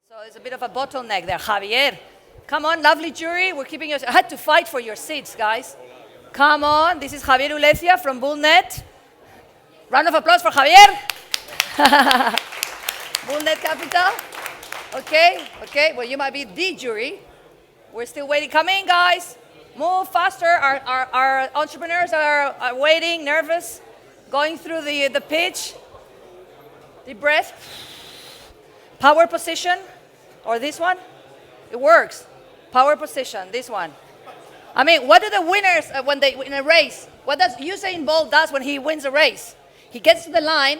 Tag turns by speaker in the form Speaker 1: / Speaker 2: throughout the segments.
Speaker 1: So it's a bit of a bottleneck there, Javier. Come on, lovely jury. We're keeping you. I had to fight for your seats, guys. Come on. This is Javier Ulecia from Bullnet. Round of applause for Javier. Bullnet Capital. Okay. Well, you might be the jury. We're still waiting. Come in, guys. Move faster. Our entrepreneurs are waiting, nervous, going through the pitch. Deep breath. Power position. Or this one. It works. Power position. This one. I mean, what do the winners, when they in a race, what does Usain Bolt does when he wins a race? He gets to the line.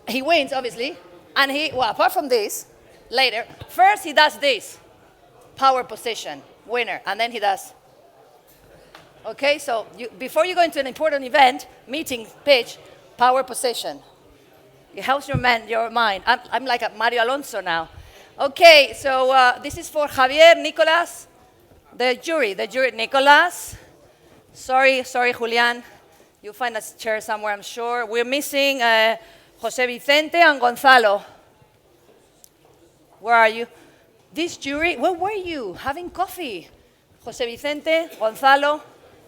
Speaker 1: He wins, obviously. And apart from this, later, first he does this. Power position. Winner. And then he does. Okay, so before you go into an important event, meeting, pitch, power position. It helps your mind. I'm like a Mario Alonso now. Okay, so this is for Javier, Nicolas, the jury, Nicolas. Sorry, Julian. You'll find a chair somewhere, I'm sure. We're missing Jose Vicente and Gonzalo. Where are you? This jury, where were you? Having coffee. Jose Vicente, Gonzalo.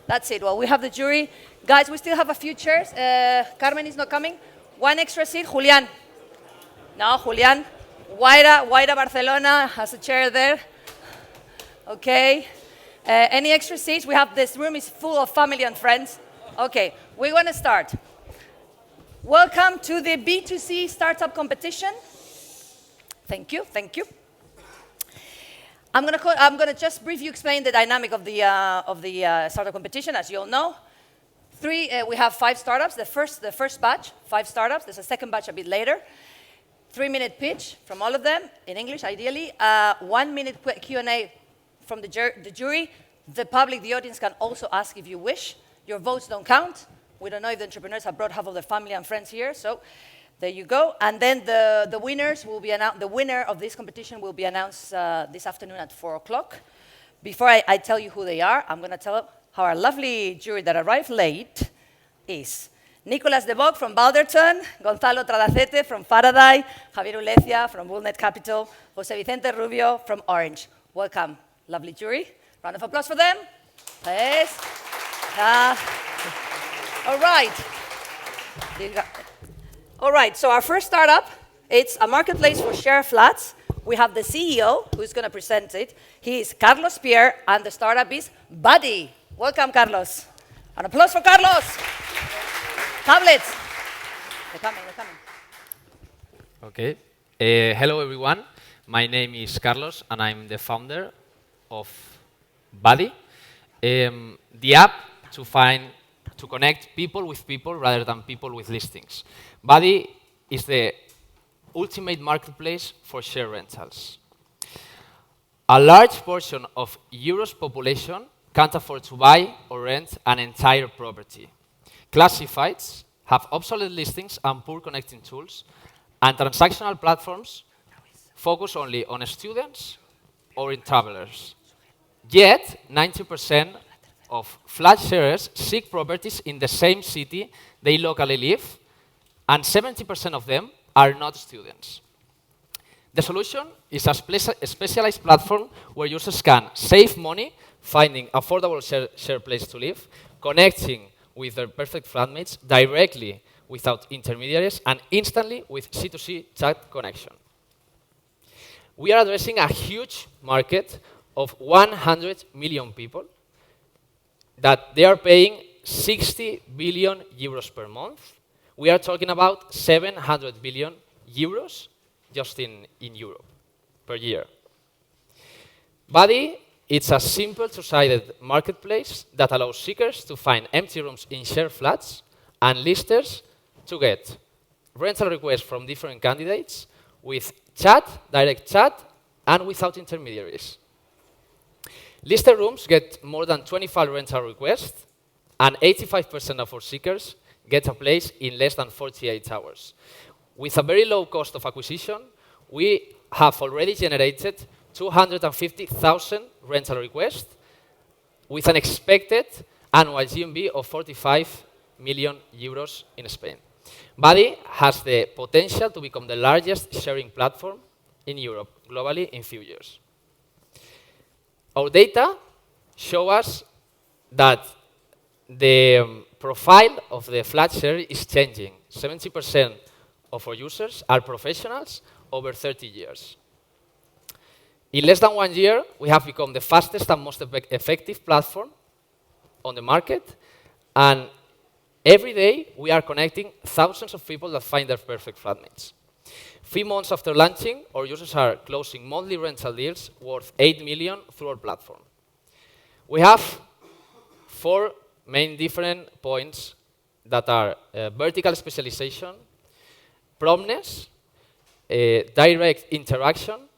Speaker 1: That's it. Well, we have the jury. Guys, we still have a few chairs. Carmen is not coming. One extra seat. Julian. No, Julian. Guaira Barcelona has a chair there. Okay. Any extra seats? We have, this room is full of family and friends. Okay, we're going to start. Welcome to the B2C startup competition. Thank you. I'm going to just briefly explain the dynamic of the startup competition. As you all know, we have 5 startups. The first batch, 5 startups. There's a second batch a bit later. 3-minute pitch from all of them in English, ideally. 1-minute Q&A from the jury. The public, the audience, can also ask if you wish. Your votes don't count. We don't know if the entrepreneurs have brought half of their family and friends here, so there you go. And then the winners will be announced. The winner of this competition will be announced this afternoon at 4 o'clock. Before I tell you who they are, I'm going to tell how our lovely jury that arrived late is. Nicolas de Bock from Balderton, Gonzalo Tradacete from Faraday, Javier Ulecia from Bullnet Capital, Jose Vicente Rubio from Orange. Welcome, lovely jury. Round of applause for them. Yes. All right, so our first startup, it's a marketplace for share flats. We have the CEO who's going to present it. He is Carlos Pierre, and the startup is Buddy. Welcome, Carlos. An applause for Carlos. Tablets. They're coming.
Speaker 2: Okay. Hello, everyone. My name is Carlos, and I'm the founder of Buddy, the app to connect people with people rather than people with listings. Buddy is the ultimate marketplace for share rentals. A large portion of Europe's population can't afford to buy or rent an entire property. Classifieds have obsolete listings and poor connecting tools, and transactional platforms focus only on students or in travelers. Yet, 90% of flat sharers seek properties in the same city they locally live, and 70% of them are not students. The solution is a specialized platform where users can save money finding affordable share place to live, connecting with their perfect flatmates directly without intermediaries, and instantly with C2C chat connection. We are addressing a huge market of 100 million people that they are paying 60 billion euros per month. We are talking about 700 billion euros just in Europe per year. Buddy, it's a simple two-sided marketplace that allows seekers to find empty rooms in share flats and listers to get rental requests from different candidates with chat, direct chat, and without intermediaries. Lister rooms get more than 25 rental requests, and 85% of our seekers get a place in less than 48 hours. With a very low cost of acquisition, we have already generated 250,000 rental requests with an expected annual GMV of 45 million euros in Spain. Buddy has the potential to become the largest sharing platform in Europe, globally, in few years. Our data show us that the profile of the flat share is changing. 70% of our users are professionals over 30 years. In less than 1 year, we have become the fastest and most effective platform on the market. And every day, we are connecting thousands of people that find their perfect flatmates. 3 months after launching, our users are closing monthly rental deals worth 8 million through our platform. We have 4 main different points that are vertical specialization, promptness, direct interaction,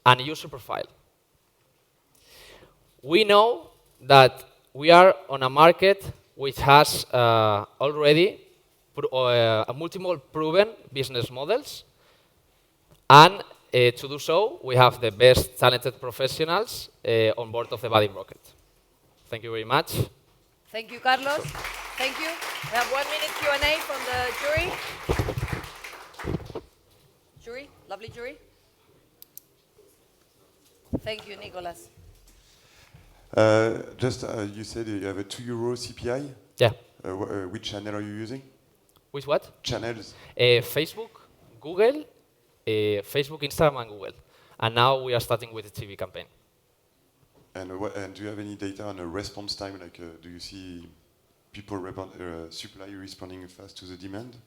Speaker 2: and user profile. We know that we are on a market which has already multiple proven business models. And to do so, we have the best talented professionals on board of the Buddy Rocket. Thank you very much.
Speaker 1: Thank you, Carlos. Thank you. We have 1 minute Q&A from the jury. Jury, lovely jury. Thank you, Nicolas.
Speaker 3: You said you have a €2 CPI.
Speaker 2: Yeah.
Speaker 3: Which channel are you using?
Speaker 2: With what?
Speaker 3: Channels.
Speaker 2: Facebook, Google, Facebook, Instagram, and Google. And now we are starting with the TV campaign.
Speaker 3: And do you have any data on a response time? Like, do you see people supply responding fast to the demand?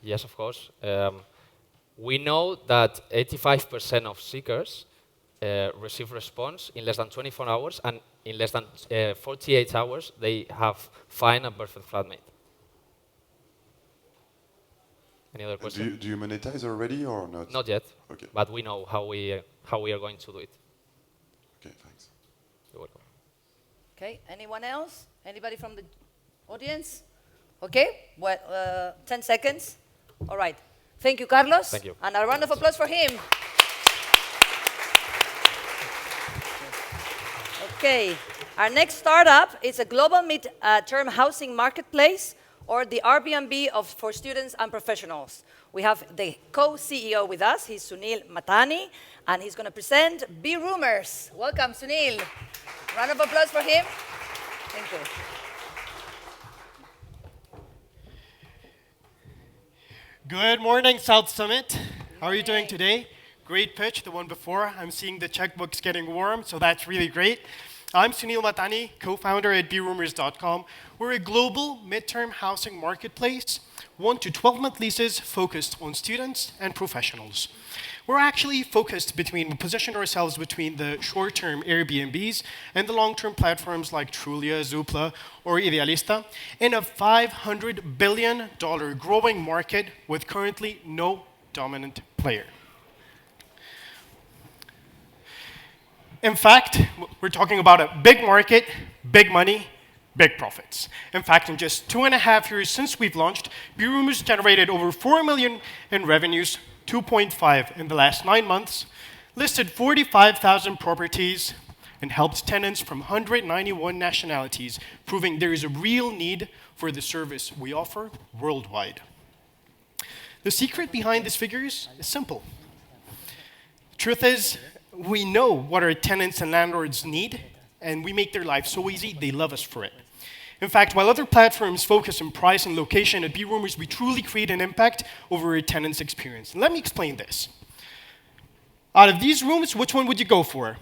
Speaker 2: Yes, of course. We know that 85% of seekers receive response in less than 24 hours, and in less than 48 hours, they have found a perfect flatmate. Any other question?
Speaker 3: Do you monetize already or not?
Speaker 2: Not yet,
Speaker 3: okay.
Speaker 2: But we know how we are going to do it.
Speaker 3: Okay, thanks.
Speaker 2: You're welcome.
Speaker 1: Okay, anyone else? Anybody from the audience? Okay, well, 10 seconds. All right. Thank you, Carlos.
Speaker 2: Thank you.
Speaker 1: And a round of applause for him. Okay, our next startup is a global mid-term housing marketplace, or the Airbnb for students and professionals. We have the co-CEO with us. He's Sunil Matani, and he's going to present B2Roomers. Welcome, Sunil. Round of applause for him. Thank you.
Speaker 4: Good morning, South Summit. How are you doing today? Great pitch, the one before. I'm seeing the checkbooks getting warm, so that's really great. I'm Sunil Matani, co-founder at B2Roomers.com. We're a global midterm housing marketplace, 1 to 12-month leases focused on students and professionals. We're actually we positioned ourselves between the short-term Airbnbs and the long-term platforms like Trulia, Zoopla, or Idealista in a $500 billion growing market with currently no dominant player. In fact, we're talking about a big market, big money, big profits. In fact, in just 2.5 years since we've launched, B2Roomers generated over 4 million in revenues, 2.5 in the last 9 months, listed 45,000 properties, and helped tenants from 191 nationalities, proving there is a real need for the service we offer worldwide. The secret behind these figures is simple. Truth is, we know what our tenants and landlords need, and we make their lives so easy, they love us for it. In fact, while other platforms focus on price and location, at B2Roomers, we truly create an impact over a tenant's experience. And let me explain this. Out of these rooms, which one would you go for?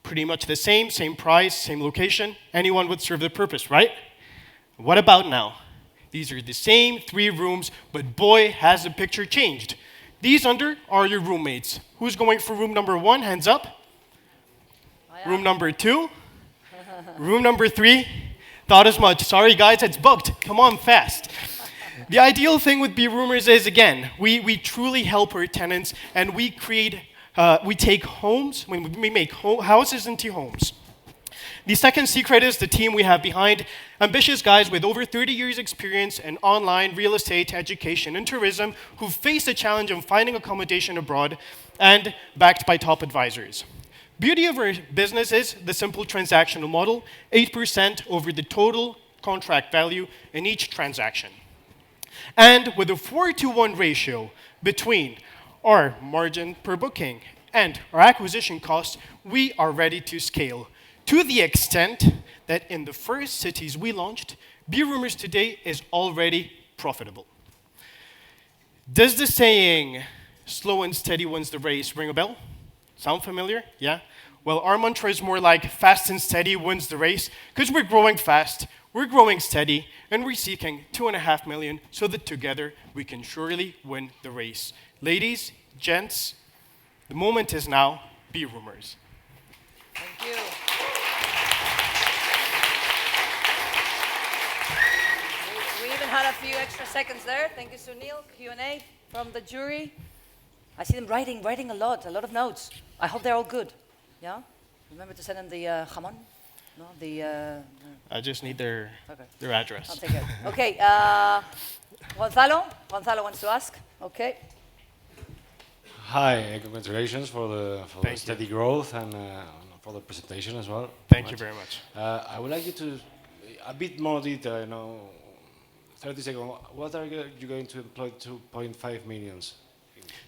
Speaker 4: Pretty much the same price, same location. Anyone would serve the purpose, right? What about now? These are the same 3 rooms, but boy, has the picture changed. These under are your roommates. Who's going for room number 1? Hands up. Room number 2. Room number 3. Thought as much. Sorry, guys, it's booked. Come on, fast. The ideal thing with B2Roomers is, again, we truly help our tenants, and we take homes, when we make houses into homes. The second secret is the team we have behind. Ambitious guys with over 30 years experience in online real estate, education, and tourism who face the challenge of finding accommodation abroad and backed by top advisors. Beauty of our business is the simple transactional model, 8% over the total contract value in each transaction. And with a 4-to-1 ratio between our margin per booking and our acquisition costs, we are ready to scale to the extent that in the first cities we launched, B-Rumors today is already profitable. Does the saying, slow and steady wins the race, ring a bell? Sound familiar? Yeah? Well, our mantra is more like fast and steady wins the race, because we're growing fast, we're growing steady, and we're seeking 2.5 million so that together we can surely win the race. Ladies, gents, the moment is now. B-Rumors.
Speaker 1: Thank you. We even had a few extra seconds there. Thank you, Sunil. Q&A from the jury. I see them writing a lot of notes. I hope they're all good. Yeah? Remember to send them the jamon? No,
Speaker 4: I just need their address.
Speaker 1: I'll take it. Okay, Gonzalo wants to ask. Okay.
Speaker 5: Hi, congratulations for the steady growth and for the presentation as well.
Speaker 4: Thank you very much.
Speaker 5: I would like you to, a bit more detail, 30 seconds. What are you going to employ 2.5 millions?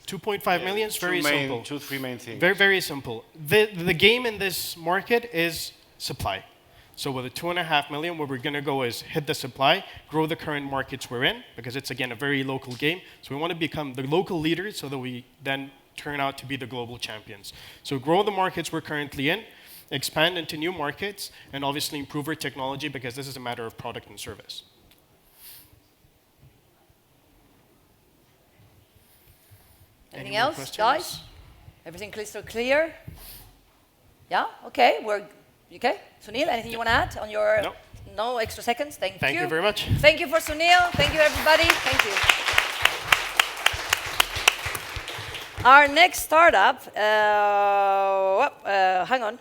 Speaker 4: 2.5 million is very simple.
Speaker 5: Three main things.
Speaker 4: Very, very simple. The game in this market is supply. So with the 2.5 million, what we're going to go is hit the supply, grow the current markets we're in, because it's, again, a very local game. So we want to become the local leaders so that we then turn out to be the global champions. So grow the markets we're currently in, expand into new markets, and obviously improve our technology, because this is a matter of product and service.
Speaker 1: Anything else, guys? Everything crystal clear? Yeah? Okay. Okay? Sunil, anything you want to add on your...
Speaker 4: No.
Speaker 1: No extra seconds? Thank you.
Speaker 4: Thank you very much.
Speaker 1: Thank you for Sunil. Thank you, everybody. Thank you. Our next startup... hang on.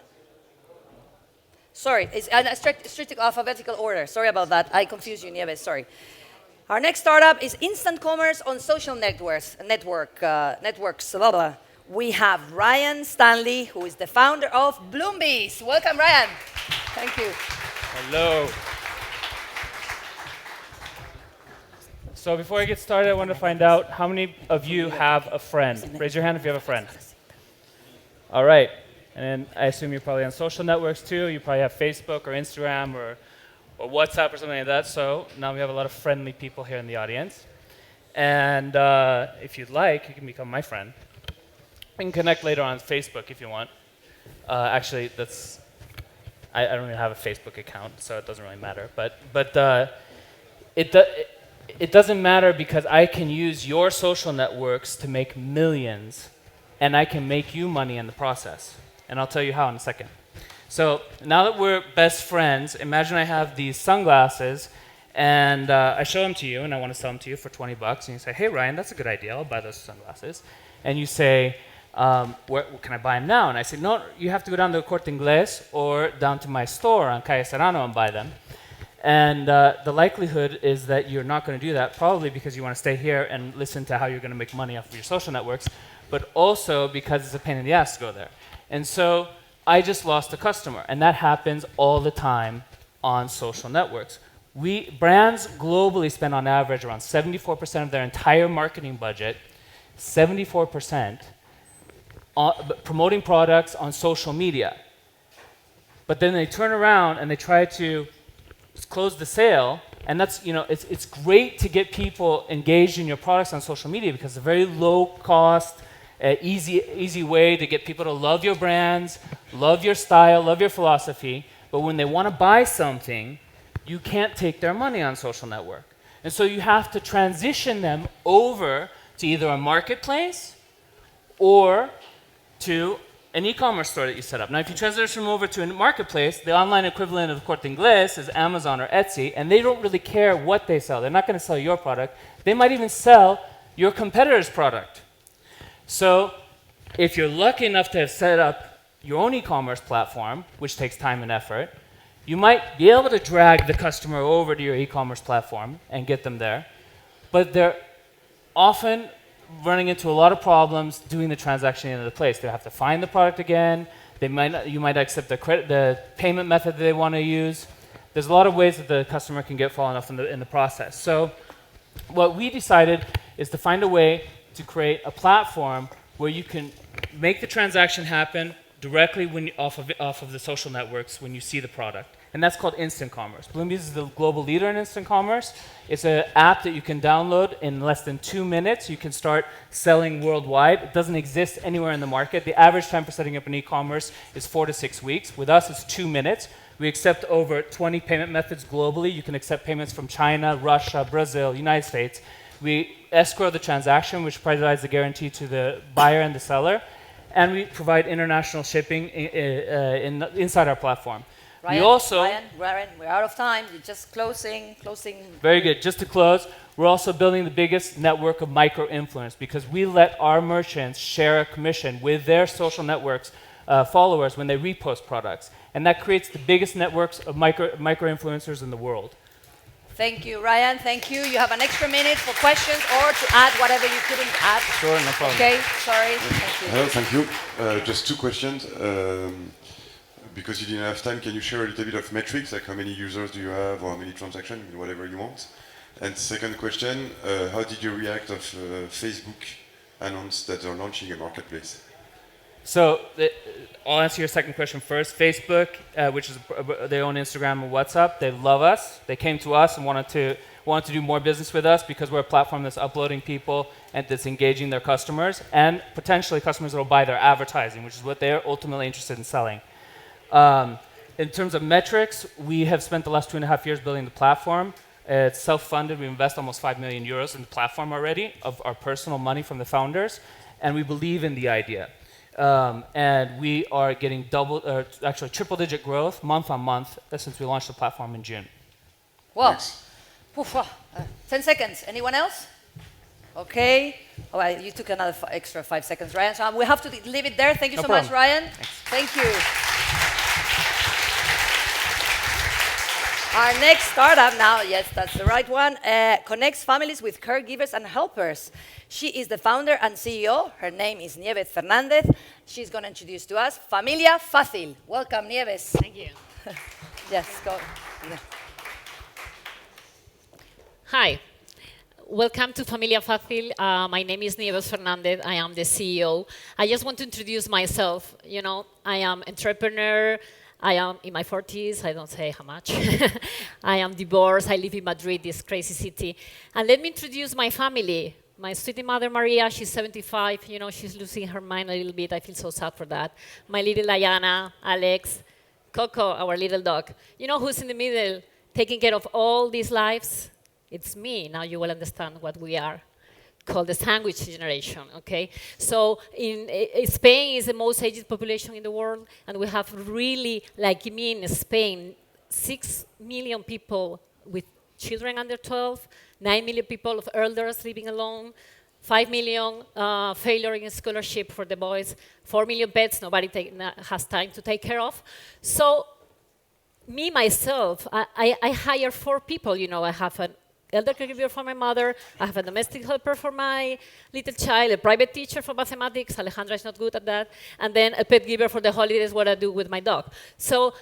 Speaker 1: Sorry. It's in a strict alphabetical order. Sorry about that. I confused you, Nieves. Sorry. Our next startup is instant commerce on social networks. Blah, blah. We have Ryan Stanley, who is the founder of Bloombees. Welcome, Ryan. Thank you.
Speaker 6: Hello. So before I get started, I want to find out how many of you have a friend. Raise your hand if you have a friend. All right. And then I assume you're probably on social networks too. You probably have Facebook or Instagram or WhatsApp or something like that. So now we have a lot of friendly people here in the audience. And if you'd like, you can become my friend. We can connect later on Facebook if you want. Actually, I don't even have a Facebook account, so it doesn't really matter. But it doesn't matter because I can use your social networks to make millions, and I can make you money in the process. And I'll tell you how in a second. So now that we're best friends, imagine I have these sunglasses, and I show them to you, and I want to sell them to you for 20 bucks. And you say, hey, Ryan, that's a good idea. I'll buy those sunglasses. And you say, where can I buy them now? And I say, no, you have to go down to the Corte Inglés or down to my store on Calle Serrano and buy them. And the likelihood is that you're not going to do that, probably because you want to stay here and listen to how you're going to make money off of your social networks, but also because it's a pain in the ass to go there. And so I just lost a customer, and that happens all the time on social networks. Brands globally spend on average around 74% of their entire marketing budget, 74%, promoting products on social media. But then they turn around and they try to close the sale, and that's, it's great to get people engaged in your products on social media because it's a very low cost, easy way to get people to love your brands, love your style, love your philosophy. But when they want to buy something, you can't take their money on social network. And so you have to transition them over to either a marketplace or to an e-commerce store that you set up. Now, if you transition them over to a marketplace, the online equivalent of Corte Inglés is Amazon or Etsy, and they don't really care what they sell. They're not going to sell your product. They might even sell your competitor's product. So if you're lucky enough to have set up your own e-commerce platform, which takes time and effort, you might be able to drag the customer over to your e-commerce platform and get them there. But they're often running into a lot of problems doing the transaction in the place. They have to find the product again. You might accept the payment method that they want to use. There's a lot of ways that the customer can get fallen off in the process. So what we decided is to find a way to create a platform where you can make the transaction happen directly off of the social networks when you see the product. And that's called instant commerce. Bloombees is the global leader in instant commerce. It's an app that you can download in less than 2 minutes. You can start selling worldwide. It doesn't exist anywhere in the market. The average time for setting up an e-commerce is 4 to 6 weeks. With us, it's 2 minutes. We accept over 20 payment methods globally. You can accept payments from China, Russia, Brazil, United States. We escrow the transaction, which provides the guarantee to the buyer and the seller. And we provide international shipping inside our platform.
Speaker 1: Ryan,
Speaker 6: we also,
Speaker 1: Ryan, we're out of time. You're just closing.
Speaker 6: Very good. Just to close, we're also building the biggest network of micro-influence because we let our merchants share a commission with their social networks followers when they repost products. And that creates the biggest networks of micro-influencers in the world.
Speaker 1: Thank you, Ryan. Thank you. You have an extra minute for questions or to add whatever you couldn't add.
Speaker 6: Sure, no problem.
Speaker 1: Okay, sorry. Thank you.
Speaker 3: Hello, thank you. Just 2 questions. Because you didn't have time, can you share a little bit of metrics, like how many users do you have or how many transactions, whatever you want? And second question, how did you react of Facebook announced that they're launching a marketplace?
Speaker 6: So I'll answer your second question first. Facebook, which is they own Instagram and WhatsApp, they love us. They came to us and wanted to do more business with us because we're a platform that's uploading people and that's engaging their customers and potentially customers that will buy their advertising, which is what they're ultimately interested in selling. In terms of metrics, we have spent the last 2.5 years building the platform. It's self-funded. We invest almost 5 million euros in the platform already of our personal money from the founders, and we believe in the idea. And we are getting actually triple-digit growth month on month since we launched the platform in June.
Speaker 1: Well, 10 seconds. Anyone else? Okay. All right, you took another extra 5 seconds, Ryan. So we have to leave it there. Thank you so much, Ryan.
Speaker 6: Thanks.
Speaker 1: Thank you. Our next startup now, yes, that's the right one, connects families with caregivers and helpers. She is the founder and CEO. Her name is Nieves Fernandez. She's going to introduce to us Familia Fácil. Welcome, Nieves.
Speaker 7: Thank you.
Speaker 1: Yes, go. Yeah.
Speaker 7: Hi. Welcome to Familia Fácil. My name is Nieves Fernandez. I am the CEO. I just want to introduce myself. You know, I am entrepreneur. I am in my 40s. I don't say how much. I am divorced. I live in Madrid, this crazy city. And let me introduce my family. My sweetie mother, Maria, she's 75. You know, she's losing her mind a little bit. I feel so sad for that. My little Diana, Alex, Coco, our little dog. You know who's in the middle, taking care of all these lives? It's me. Now you will understand what we are, called the sandwich generation, okay? So in Spain is the most aged population in the world, and we have really, like me in Spain, 6 million people with children under 12, 9 million people of elders living alone, 5 million failure in scholarship for the boys, 4 million pets nobody has time to take care of. So me, myself, I hire 4 people, you know, I have an elder caregiver for my mother, I have a domestic helper for my little child, a private teacher for mathematics, Alejandra is not good at that, and then a pet giver for the holidays, what I do with my dog. So,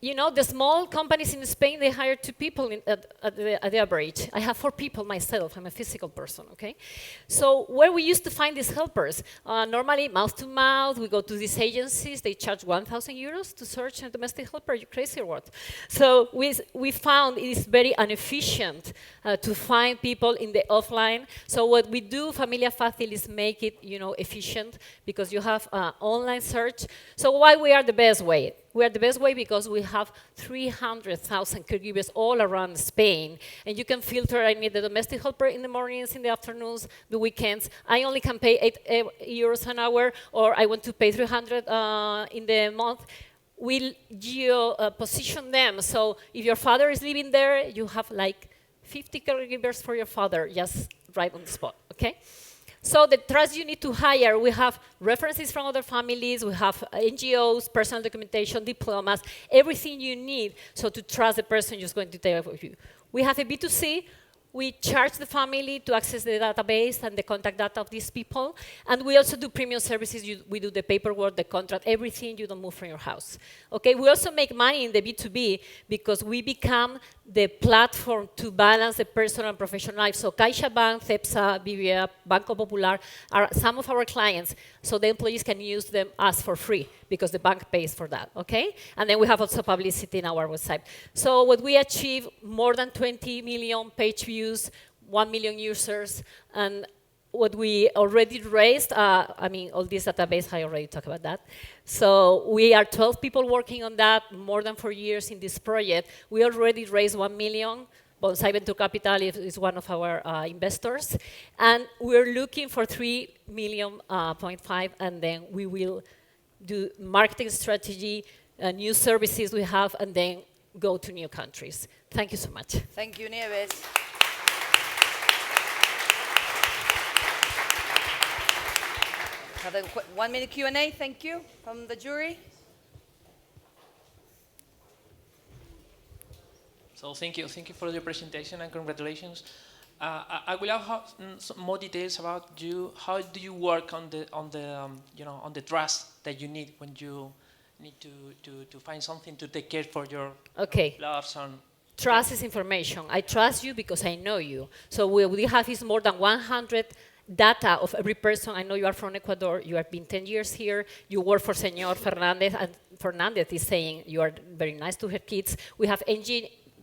Speaker 7: you know, the small companies in Spain, they hire 2 people at the average. I have 4 people myself. I'm a physical person, okay? So where we used to find these helpers? Normally, mouth to mouth, we go to these agencies. They charge 1,000 euros to search a domestic helper. You crazy or what? So we found it is very inefficient to find people in the offline. So what we do, Familia Fácil, is make it, you know, efficient because you have online search. So why we are the best way? We are the best way because we have 300,000 caregivers all around Spain. And you can filter, I need a domestic helper in the mornings, in the afternoons, the weekends. I only can pay 8 euros an hour, or I want to pay 300 in the month. We'll position them. So if your father is living there, you have like 50 caregivers for your father, just right on the spot, okay? So the trust you need to hire, we have references from other families, we have NGOs, personal documentation, diplomas, everything you need so to trust the person who's going to take care of you. We have a B2C. We charge the family to access the database and the contact data of these people. And we also do premium services. We do the paperwork, the contract, everything. You don't move from your house. Okay, we also make money in the B2B because we become the platform to balance the personal and professional life. So CaixaBank, CEPSA, BBVA, Banco Popular are some of our clients, so the employees can use them as for free because the bank pays for that, okay? And then we have also publicity in our website. So what we achieve, more than 20 million page views, 1 million users, and what we already raised, I mean, all this database, I already talked about that. So we are 12 people working on that, more than 4 years in this project. We already raised 1 million. Bonsai Venture Capital is one of our investors. And we're looking for 3 million, 0.5, and then we will do marketing strategy, new services we have, and then go to new countries. Thank you so much.
Speaker 1: Thank you, Nieves. Have a 1 minute Q&A, thank you, from the jury.
Speaker 8: So thank you for your presentation and congratulations. I will have some more details about you. How do you work on the trust that you need when you need to find something to take care for your loved son?
Speaker 7: Trust is information. I trust you because I know you. So what we have is more than 100 data of every person. I know you are from Ecuador, you have been 10 years here, you work for Senor Fernandez, and Fernandez is saying you are very nice to her kids. We have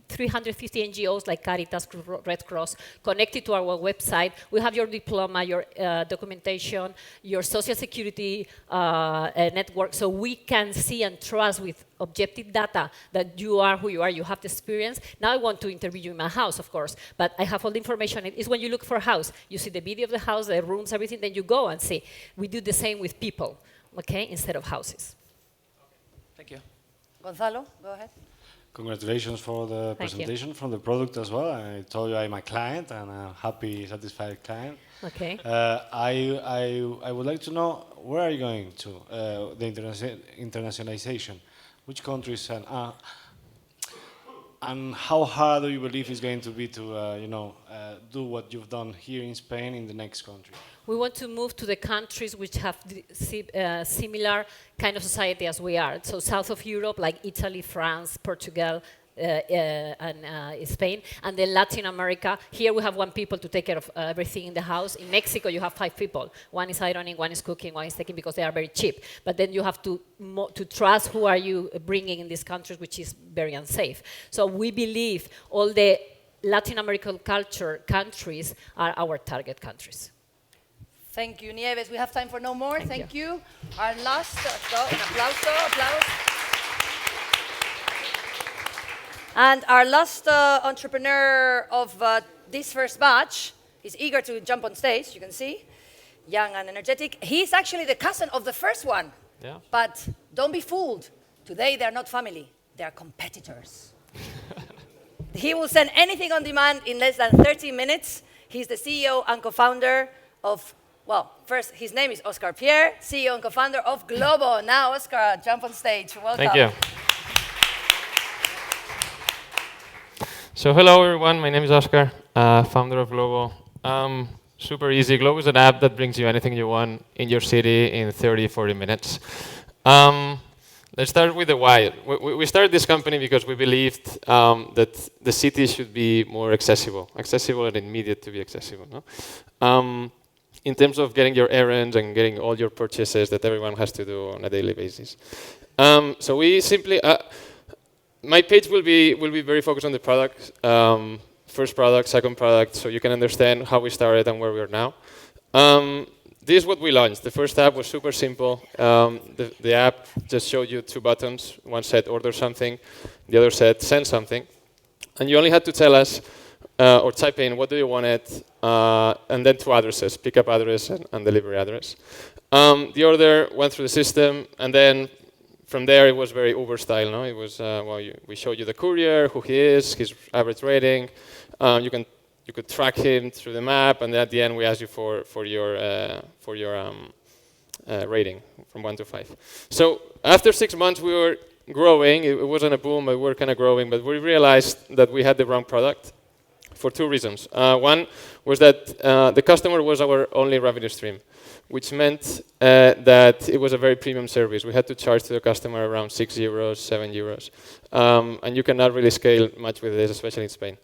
Speaker 7: 350 NGOs like Caritas, Red Cross, connected to our website. We have your diploma, your documentation, your social security network, so we can see and trust with objective data that you are who you are, you have the experience. Now I want to interview you in my house, of course, but I have all the information. It's when you look for a house, you see the video of the house, the rooms, everything, then you go and see. We do the same with people, okay, instead of houses.
Speaker 8: Thank you.
Speaker 1: Gonzalo, go ahead.
Speaker 5: Congratulations for the presentation from the product as well. I told you I'm a client and a happy, satisfied client.
Speaker 7: Okay.
Speaker 5: I would like to know, where are you going to, the internationalization? Which countries and how hard do you believe it's going to be to do what you've done here in Spain in the next country?
Speaker 7: We want to move to the countries which have similar kind of society as we are. So south of Europe, like Italy, France, Portugal, and Spain. And then Latin America, here we have 1 people to take care of everything in the house. In Mexico, you have 5 people. 1 is ironing, 1 is cooking, 1 is taking, because they are very cheap. But then you have to trust who are you bringing in these countries, which is very unsafe. So we believe all the Latin American culture countries are our target countries.
Speaker 1: Thank you, Nieves. We have time for no more. Thank you. Our last, applause. And our last entrepreneur of this first batch is eager to jump on stage, you can see. Young and energetic. He's actually the cousin of the first one.
Speaker 2: Yeah.
Speaker 1: But don't be fooled. Today they're not family, they're competitors. He will send anything on demand in less than 30 minutes. He's the CEO and co-founder of, well, first, his name is Oscar Pierre, CEO and co-founder of Globo. Now, Oscar, jump on stage. Welcome.
Speaker 9: Thank you. So hello, everyone. My name is Oscar, founder of Globo. Super easy. Globo is an app that brings you anything you want in your city in 30, 40 minutes. Let's start with the why. We started this company because we believed that the city should be more accessible and immediate to be accessible. No? In terms of getting your errands and getting all your purchases that everyone has to do on a daily basis. So we simply, my page will be very focused on the product, first product, second product, so you can understand how we started and where we are now. This is what we launched. The first app was super simple. The app just showed you 2 buttons. One said order something, the other said send something. And you only had to tell us or type in what do you want it, and then 2 addresses, pickup address and delivery address. The order went through the system, and then from there it was very Uber style. No? It was we showed you the courier, who he is, his average rating. You could track him through the map, and then at the end we asked you for your rating from 1 to 5. So after 6 months we were growing. It wasn't a boom, but we were kind of growing. But we realized that we had the wrong product. for two reasons. One was that the customer was our only revenue stream, which meant that it was a very premium service. We had to charge to the customer around 6 euros, 7 euros. And you cannot really scale much with this, especially in Spain.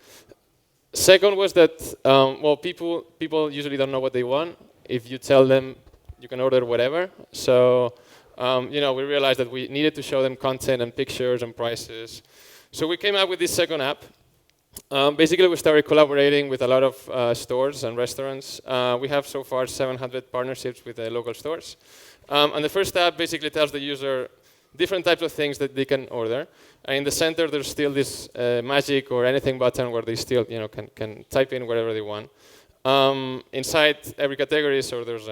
Speaker 9: Second was that, well, people usually don't know what they want. If you tell them you can order whatever. So, we realized that we needed to show them content and pictures and prices. So we came up with this second app. Basically, we started collaborating with a lot of stores and restaurants. We have so far 700 partnerships with local stores. And the first app basically tells the user different types of things that they can order. And in the center, there's still this magic or anything button where they still can type in whatever they want. Inside every category, so there's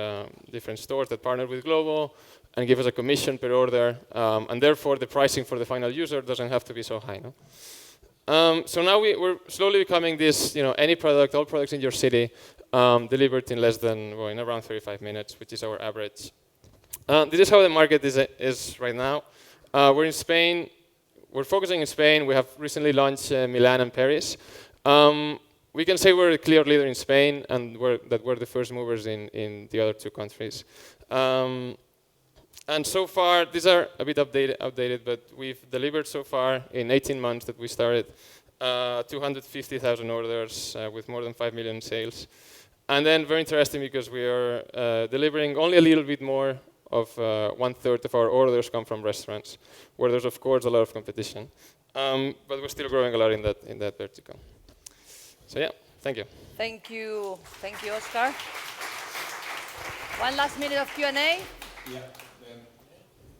Speaker 9: different stores that partner with Glovo and give us a commission per order. And therefore, the pricing for the final user doesn't have to be so high. No? So now we're slowly becoming this, any product, all products in your city, delivered in less than, well, in around 35 minutes, which is our average. This is how the market is right now. We're in Spain. We're focusing in Spain. We have recently launched Milan and Paris. We can say we're a clear leader in Spain, and that we're the first movers in the other two countries. And so far, these are a bit outdated, but we've delivered so far in 18 months that we started 250,000 orders with more than 5 million sales. And then very interesting because we are delivering only a little bit more of 1/3 of our orders come from restaurants, where there's of course a lot of competition. But we're still growing a lot in that vertical. So yeah, thank you.
Speaker 1: Thank you, Oscar. One last minute of Q&A.
Speaker 5: Yeah.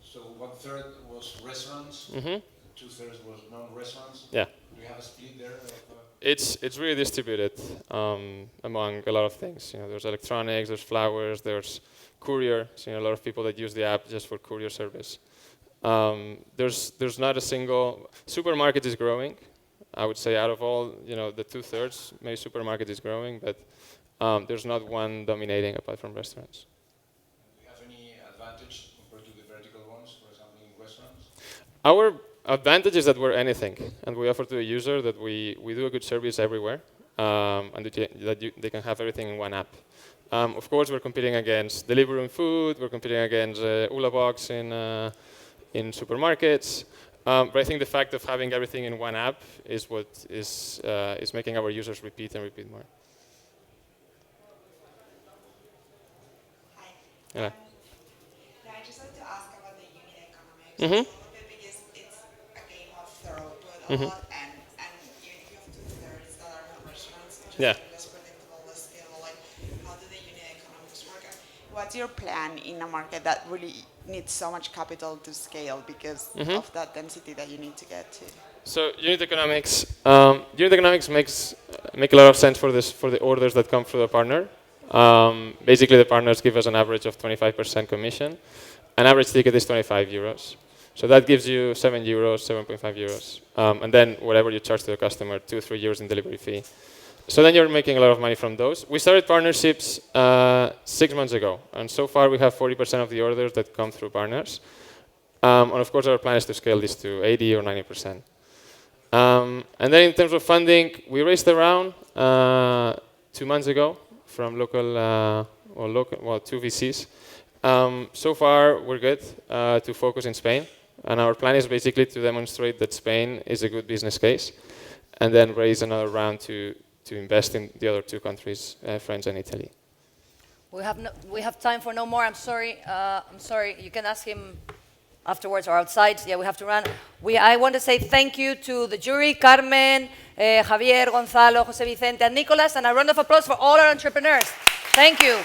Speaker 5: So 1/3 was restaurants, 2/3 was non-restaurants.
Speaker 9: Yeah.
Speaker 5: Do you have a split there?
Speaker 9: It's really distributed among a lot of things. There's electronics, there's flowers, there's courier. So a lot of people that use the app just for courier service. There's not a single supermarket is growing. I would say out of all the 2/3, maybe supermarket is growing, but there's not one dominating apart from restaurants.
Speaker 5: Do you have any advantage compared to the vertical ones, for example, in restaurants?
Speaker 9: Our advantage is that we're anything, and we offer to the user that we do a good service everywhere, and that they can have everything in one app. Of course, we're competing against Deliveroo food, we're competing against Ulabox in supermarkets, but I think the fact of having everything in one app is what is making our users repeat and repeat more.
Speaker 10: Hi.
Speaker 9: Yeah.
Speaker 10: I just wanted to ask about the unit economics.
Speaker 9: Mm-hmm.
Speaker 10: A little bit because it's a game of throughput a lot, and even if you have 2/3 that are not restaurants, it's just less predictable, less scalable. Like, how do the unit economics work? And what's your plan in a market that really needs so much capital to scale because of that density that you need to get to?
Speaker 9: So unit economics make a lot of sense for the orders that come through the partner. Basically, the partners give us an average of 25% commission. An average ticket is 25 euros. So that gives you 7 euros, 7.5 euros. And then whatever you charge to the customer, 2 or 3 euros in delivery fee. So then you're making a lot of money from those. We started partnerships 6 months ago. And so far, we have 40% of the orders that come through partners. And of course, our plan is to scale this to 80 or 90%. And then in terms of funding, we raised around 2 months ago from two VCs. So far, we're good to focus in Spain. And our plan is basically to demonstrate that Spain is a good business case and then raise another round to invest in the other two countries, France and Italy.
Speaker 1: We have time for no more. I'm sorry. You can ask him afterwards or outside. Yeah, we have to run. I want to say thank you to the jury, Carmen, Javier, Gonzalo, Jose Vicente, and Nicolas, and a round of applause for all our entrepreneurs. Thank you.